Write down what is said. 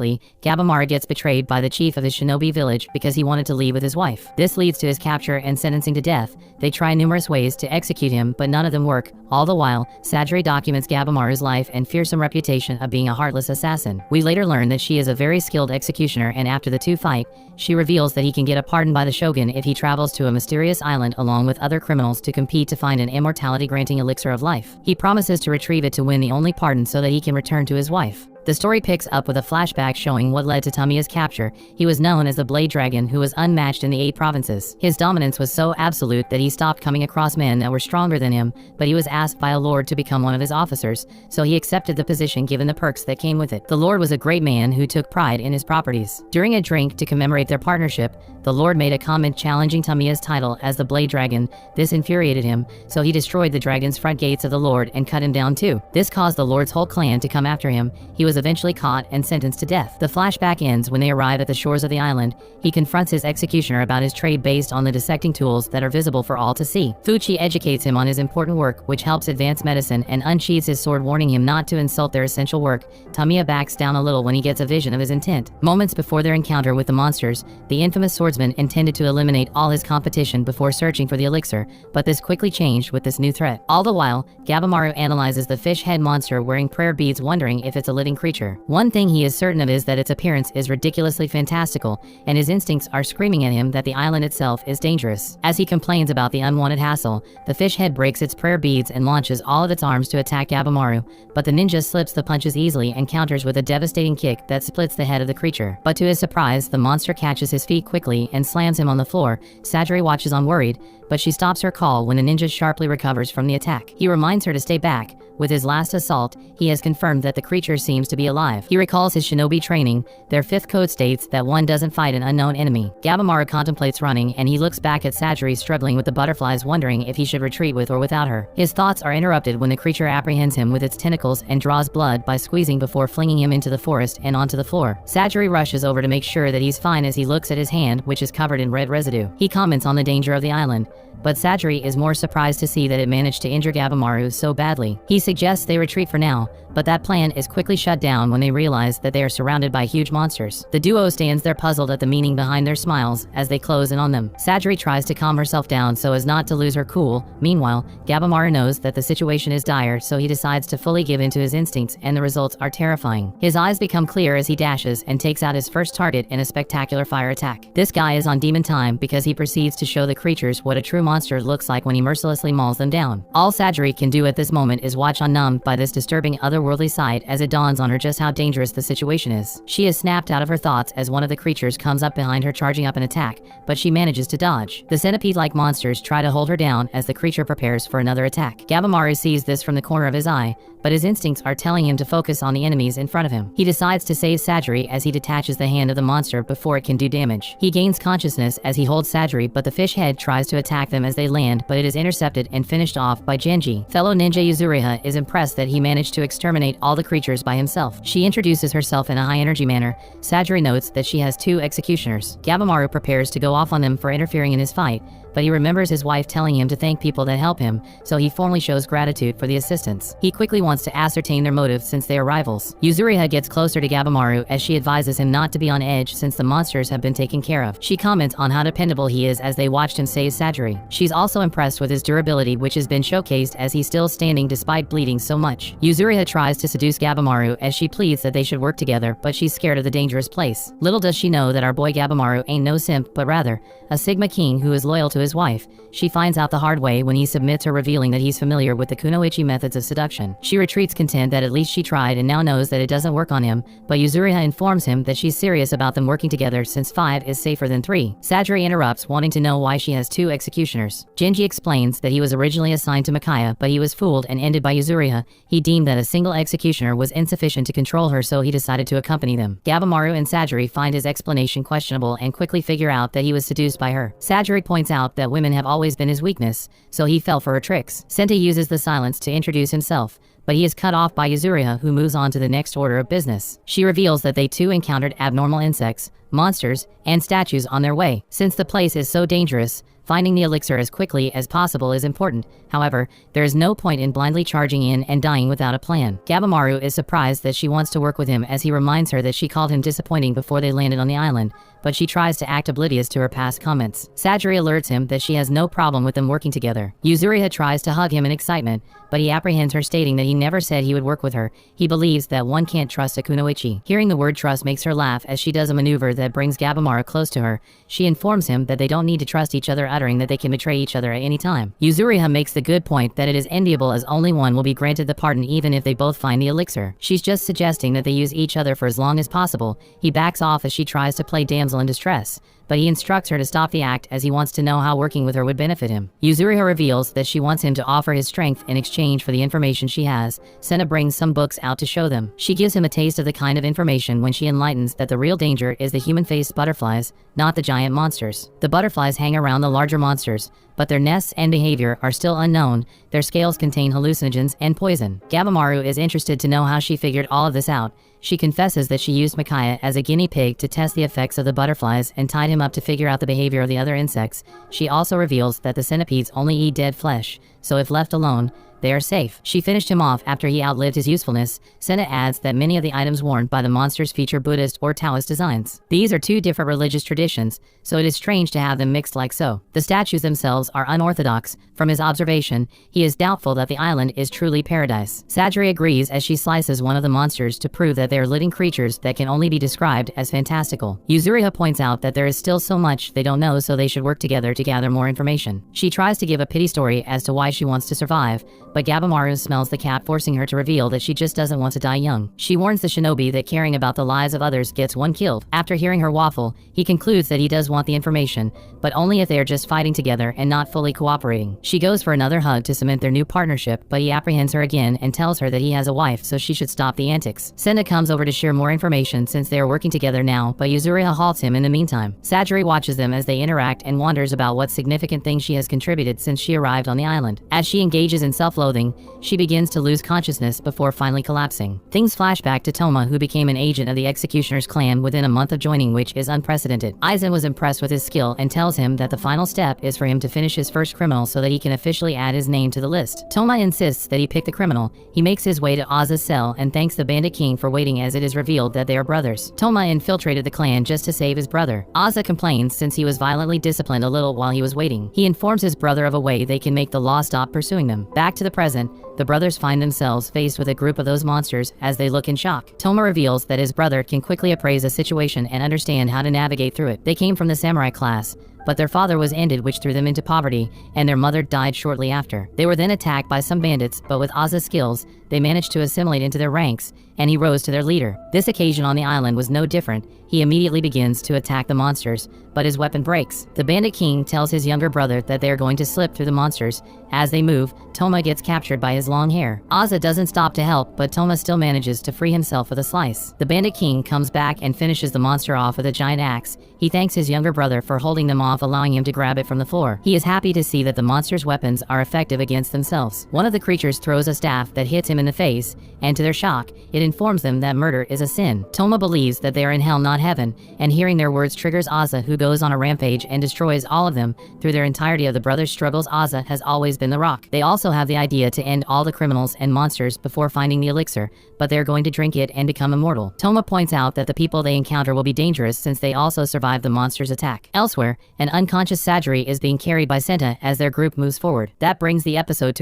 Lastly, Gabimaru gets betrayed by the chief of his shinobi village because he wanted to leave with his wife. This leads to his capture and sentencing to death. They try numerous ways to execute him, but none of them work. All the while, Sajiri documents Gabimaru's life and fearsome reputation of being a heartless assassin. We later learn that she is a very skilled executioner, and after the two fight, she reveals that he can get a pardon by the shogun if he travels to a mysterious island along with other criminals to compete to find an immortality-granting elixir of life. He promises to retrieve it to win the only pardon so that he can return to his wife. The story picks up with a flashback showing what led to Tamiya's capture. He was known as the Blade Dragon, who was unmatched in the 8 provinces. His dominance was so absolute that he stopped coming across men that were stronger than him, but he was asked by a lord to become one of his officers, so he accepted the position given the perks that came with it. The lord was a great man who took pride in his properties. During a drink to commemorate their partnership, the lord made a comment challenging Tamiya's title as the Blade Dragon. This infuriated him, so he destroyed the dragon's front gates of the lord and cut him down too. This caused the lord's whole clan to come after him. He was eventually caught and sentenced to death. The flashback ends when they arrive at the shores of the island. He confronts his executioner about his trade based on the dissecting tools that are visible for all to see. Fuchi educates him on his important work, which helps advance medicine, and unsheathes his sword, warning him not to insult their essential work. Tamiya backs down a little when he gets a vision of his intent. Moments before their encounter with the monsters, the infamous swordsman intended to eliminate all his competition before searching for the elixir, but this quickly changed with this new threat. All the while, Gabimaru analyzes the fish head monster wearing prayer beads, wondering if it's a living creature. One thing he is certain of is that its appearance is ridiculously fantastical, and his instincts are screaming at him that the island itself is dangerous. As he complains about the unwanted hassle, the fish head breaks its prayer beads and launches all of its arms to attack Gabimaru, but the ninja slips the punches easily and counters with a devastating kick that splits the head of the creature. But to his surprise, the monster catches his feet quickly and slams him on the floor. Sajiri watches on, worried, but she stops her call when the ninja sharply recovers from the attack. He reminds her to stay back. With his last assault, he has confirmed that the creature seems to be alive. He recalls his shinobi training. Their 5th code states that one doesn't fight an unknown enemy. Gabimaru contemplates running, and he looks back at Sajiri struggling with the butterflies, wondering if he should retreat with or without her. His thoughts are interrupted when the creature apprehends him with its tentacles and draws blood by squeezing before flinging him into the forest and onto the floor. Sajiri rushes over to make sure that he's fine as he looks at his hand, which is covered in red residue. He comments on the danger of the island, but Sajiri is more surprised to see that it managed to injure Gabimaru so badly. He suggests they retreat for now, but that plan is quickly shut down when they realize that they are surrounded by huge monsters. The duo stands there puzzled at the meaning behind their smiles as they close in on them. Sajiri tries to calm herself down so as not to lose her cool. Meanwhile, Gabimaru knows that the situation is dire, so he decides to fully give in to his instincts, and the results are terrifying. His eyes become clear as he dashes and takes out his first target in a spectacular fire attack. This guy is on demon time because he proceeds to show the creatures what a true monster looks like when he mercilessly mauls them down. All Sajiri can do at this moment is watch, unnumbed by this disturbing otherworldly sight as it dawns on her just how dangerous the situation is. She is snapped out of her thoughts as one of the creatures comes up behind her, charging up an attack, but she manages to dodge. The centipede-like monsters try to hold her down as the creature prepares for another attack. Gabimaru sees this from the corner of his eye, but his instincts are telling him to focus on the enemies in front of him. He decides to save Sajiri as he detaches the hand of the monster before it can do damage. He gains consciousness as he holds Sajiri, but the fish head tries to attack them as they land, but it is intercepted and finished off by Genji. Fellow ninja Yuzuriha is impressed that he managed to exterminate all the creatures by himself. She introduces herself in a high-energy manner. Sajiri notes that she has 2 executioners. Gabimaru prepares to go off on them for interfering in his fight, but he remembers his wife telling him to thank people that help him, so he formally shows gratitude for the assistance. He quickly wants to ascertain their motive since they are rivals. Yuzuriha gets closer to Gabimaru as she advises him not to be on edge since the monsters have been taken care of. She comments on how dependable he is as they watched him save Sajiri. She's also impressed with his durability, which has been showcased as he's still standing despite bleeding so much. Yuzuriha tries to seduce Gabimaru as she pleads that they should work together, but she's scared of the dangerous place. Little does she know that our boy Gabimaru ain't no simp, but rather a Sigma King who is loyal to his wife. She finds out the hard way when he submits her, revealing that he's familiar with the kunoichi methods of seduction. She retreats, content that at least she tried and now knows that it doesn't work on him, but Yuzuriha informs him that she's serious about them working together since 5 is safer than 3. Sajiri interrupts, wanting to know why she has 2 executioners. Genji explains that he was originally assigned to Mikaya, but he was fooled and ended by Yuzuriha. He deemed that a single executioner was insufficient to control her, so he decided to accompany them. Gabimaru and Sajiri find his explanation questionable and quickly figure out that he was seduced by her. Sajiri points out that women have always been his weakness, so he fell for her tricks. Senta uses the silence to introduce himself, but he is cut off by Yuzuriha, who moves on to the next order of business. She reveals that they too encountered abnormal insects, monsters, and statues on their way. Since the place is so dangerous, Finding the elixir as quickly as possible is important. However, there is no point in blindly charging in and dying without a plan. Gabimaru is surprised that she wants to work with him as he reminds her that she called him disappointing before they landed on the island, but she tries to act oblivious to her past comments. Sajiri alerts him that she has no problem with them working together. Yuzuriha tries to hug him in excitement, but he apprehends her, stating that he never said he would work with her. He believes that one can't trust a kunoichi. Hearing the word trust makes her laugh as she does a maneuver that brings Gabimaru close to her. She informs him that they don't need to trust each other, uttering that they can betray each other at any time. Yuzuriha makes the good point that it is enviable as only one will be granted the pardon even if they both find the elixir. She's just suggesting that they use each other for as long as possible. He backs off as she tries to play damsel in distress, but he instructs her to stop the act as he wants to know how working with her would benefit him. Yuzuriha reveals that she wants him to offer his strength in exchange for the information she has. Senna brings some books out to show them. She gives him a taste of the kind of information when she enlightens that the real danger is the human-faced butterflies, not the giant monsters. The butterflies hang around the larger monsters, but their nests and behavior are still unknown. Their scales contain hallucinogens and poison. Gabimaru is interested to know how she figured all of this out. She confesses that she used Mikaya as a guinea pig to test the effects of the butterflies and tied him up to figure out the behavior of the other insects. She also reveals that the centipedes only eat dead flesh, so if left alone, they are safe. She finished him off after he outlived his usefulness. Senna adds that many of the items worn by the monsters feature Buddhist or Taoist designs. These are two different religious traditions, so it is strange to have them mixed like so. The statues themselves are unorthodox. From his observation, he is doubtful that the island is truly paradise. Sajiri agrees as she slices one of the monsters to prove that they are living creatures that can only be described as fantastical. Yuzuriha points out that there is still so much they don't know, so they should work together to gather more information. She tries to give a pity story as to why she wants to survive, but Gabimaru smells the cat, forcing her to reveal that she just doesn't want to die young. She warns the shinobi that caring about the lives of others gets one killed. After hearing her waffle, he concludes that he does want the information, but only if they are just fighting together and not fully cooperating. She goes for another hug to cement their new partnership, but he apprehends her again and tells her that he has a wife, so she should stop the antics. Senna comes over to share more information since they are working together now, but Yuzuriha halts him in the meantime. Sajiri watches them as they interact and wonders about what significant things she has contributed since she arrived on the island. As she engages in self-loathing, she begins to lose consciousness before finally collapsing. Things flash back to Toma, who became an agent of the Executioner's clan within a month of joining, which is unprecedented. Aizen was impressed with his skill and tells him that the final step is for him to finish his first criminal so that he can officially add his name to the list. Toma insists that he pick the criminal. He makes his way to Oz's cell and thanks the Bandit King for waiting, as it is revealed that they are brothers. Toma infiltrated the clan just to save his brother. Ozza complains since he was violently disciplined a little while he was waiting. He informs his brother of a way they can make the law stop pursuing them. Back to the present, the brothers find themselves faced with a group of those monsters as they look in shock. Toma reveals that his brother can quickly appraise a situation and understand how to navigate through it. They came from the samurai class, but their father was ended, which threw them into poverty, and their mother died shortly after. They were then attacked by some bandits, but with Oz's skills, they managed to assimilate into their ranks, and he rose to their leader. This occasion on the island was no different. He immediately begins to attack the monsters, but his weapon breaks. The Bandit King tells his younger brother that they are going to slip through the monsters. As they move, Toma gets captured by his long hair. Ozza doesn't stop to help, but Toma still manages to free himself with a slice. The Bandit King comes back and finishes the monster off with a giant axe. He thanks his younger brother for holding them off, allowing him to grab it from the floor. He is happy to see that the monster's weapons are effective against themselves. One of the creatures throws a staff that hits him in the face, and to their shock, it informs them that murder is a sin. Toma believes that they are in hell, not heaven, and hearing their words triggers Ozza, who goes on a rampage and destroys all of them. Through their entirety of the brothers' struggles, Ozza has always been the rock. They also have the idea to end all the criminals and monsters before finding the elixir, but they're going to drink it and become immortal. Toma points out that the people they encounter will be dangerous since they also survived the monster's attack. Elsewhere, an unconscious Sajiri is being carried by Senta as their group moves forward. That brings the episode to